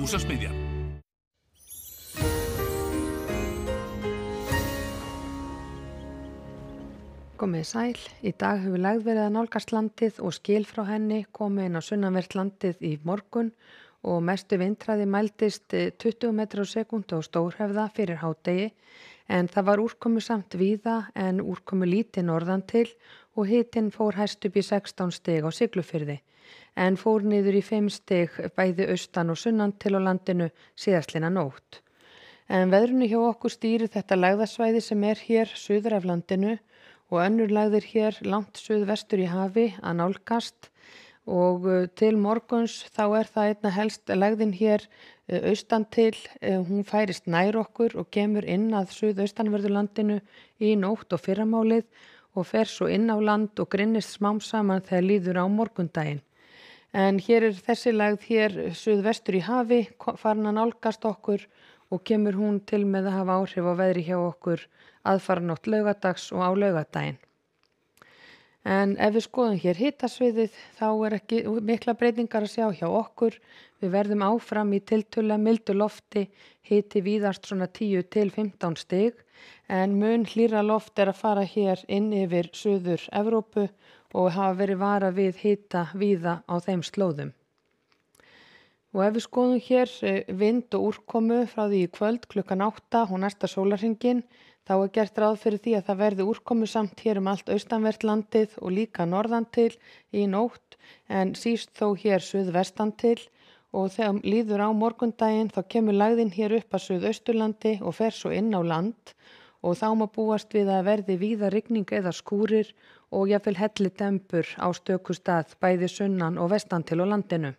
Húsasmiðjan. Komið sæl, í dag hefur lægð verið að nálgast landið og skil frá henni komið inn á sunnanvert landið í morgun og mestu vindhraði mældist 20 metrar á sekúndu á Stórhöfða fyrir hádegi en það var úrkomusamt víða en úrkomu lítið norðan til og hitinn fór hæst upp í 16 stig á Siglufirði en fór niður í 5 stig bæði austan og sunnan til á landinu síðastlina nótt. En veðrinu hjá okkur stýrir þetta lægðasvæði sem er hér suður af landinu og önnur lægðir hér langt suðvestur í hafi að nálgast og til morguns þá er það einna helst lægðin hér austan til, hún færist nær okkur og kemur inn að suðaustanverðu landinu í nótt og fyrramálið og fer svo inn á land og grynnist smám saman þegar líður á morgundaginn. En hér er þessi lægð hér suðvestur í hafi farin að nálgast okkur og kemur hún til með að hafa áhrif á veðri hjá okkur aðfaranótt laugadags og á laugardaginn. En ef við skoðum hér hitasviðið þá er ekki mikla breytingar að sjá hjá okkur. Við verðum áfram í tiltölulega mildu lofti, hiti víðast svona 10 til 15 stig en mun hlýrra loft er að fara hér inn yfir suður Evrópu og hafa verið varað við hita víða á þeim slóðum. Og ef við skoðum hér vind og úrkomu frá því í kvöld klukkan 8 og næsta sólarhringinn, þá er gert ráð fyrir því að það verði úrkomusamt hér allt austanvert landið og líka norðan til í nótt, en síst þó hér suðvestan til og þegar líður á morgundaginn þá kemur lægðin hér upp að suðausturlandi og fer svo inn á land og þá má búast við að verði víða rigning eða skúrir og jafnvel hellidembur á stöku stað bæði sunnan og vestan til á landinu.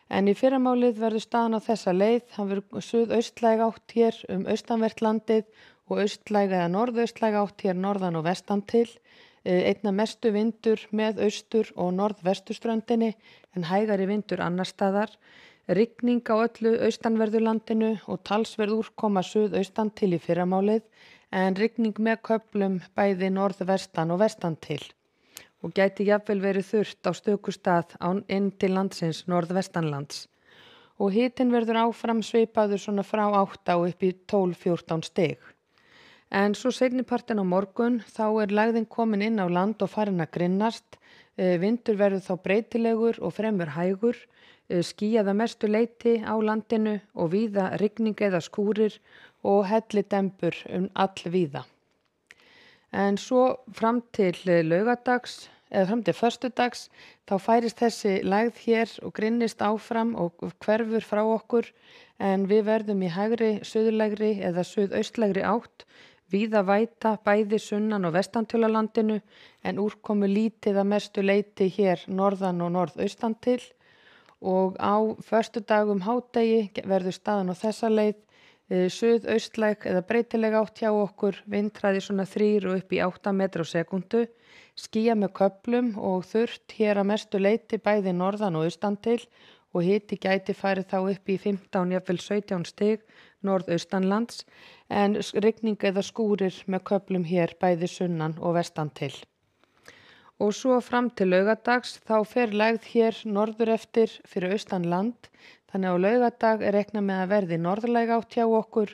En í fyrramálið verður staðan á þessa leið, það verður suðaustlæg átt hér austanvert landið og austlæg eða norðaustlæg átt hér norðan og vestan til, einna mestu vindur með austur og norðvesturströndinni en hægari vindur annar staðar, rigning á öllu austanverðu landinu og talsverð úrkoma suðaustan til í fyrramálið en rigning með köflum bæði norðvestan og vestan til. Og gæti jafnvel verið þurrt á stöku stað inn til landsins norðvestanlands. Og hitinn verður áfram svipaður svona frá 8 upp í 12-14 stig. En svo seinnipartinn á morgun þá er lægðin komin inn á land og farin að grynnast. Vindur verður þá breytilegur og fremur hægur. Skýjað að mestu leyti á landinu og víða rigning eða skúrir og hellidembur all víða. En svo fram til laugadags eða fram til föstudags þá færist þessi lægð hér og grynnist áfram og hverfur frá okkur en við verðum í hægri, suðlægri eða suðaustlægri átt, víða væta bæði sunnan og vestan til á landinu en úrkomu lítið að mestu leyti hér norðan og norðaustan til og á föstudagum hádegi verður staðan á þessa leið. Suðaustlæg eða breytileg átt hjá okkur, vindhraði svona 3 og upp í 8 metrar á sekúndu, skýjað með köflum og þurrt hér að mestu leyti bæði norðan og austan til og hiti gæti farið þá upp í 15 jafnvel 17 stig norðaustanlands en rigning eða skúrir með köflum hér bæði sunnan og vestan til. Og svo fram til laugadags þá fer lægð hér norður eftir fyrir austan land, þannig á laugardag er reiknað með að verði norðlæg átt hjá okkur,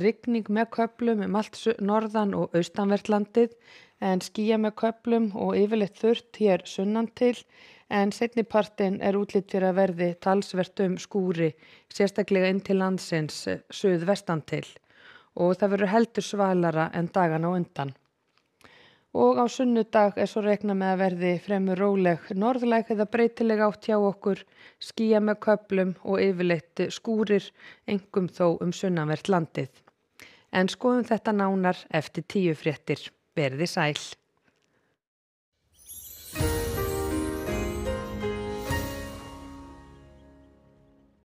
rigning með köflum allt norðan og austanvert landið, en skýjað með köflum og yfirleitt þurrt hér sunnan til, en seinnipartinn er útlit fyrir að verði talsvert skúri, sérstaklega inn til landsins suðvestan til, og það verður heldur svalara en dagana á undan. Og á sunnudag er svo reiknað með að verði fremur róleg norðlæg eða breytileg átt hjá okkur, skýjað með köflum og yfirleitt skúrir, einkum þó sunnanvert landið. En skoðum þetta nánar eftir 10 fréttir. Verið sæl.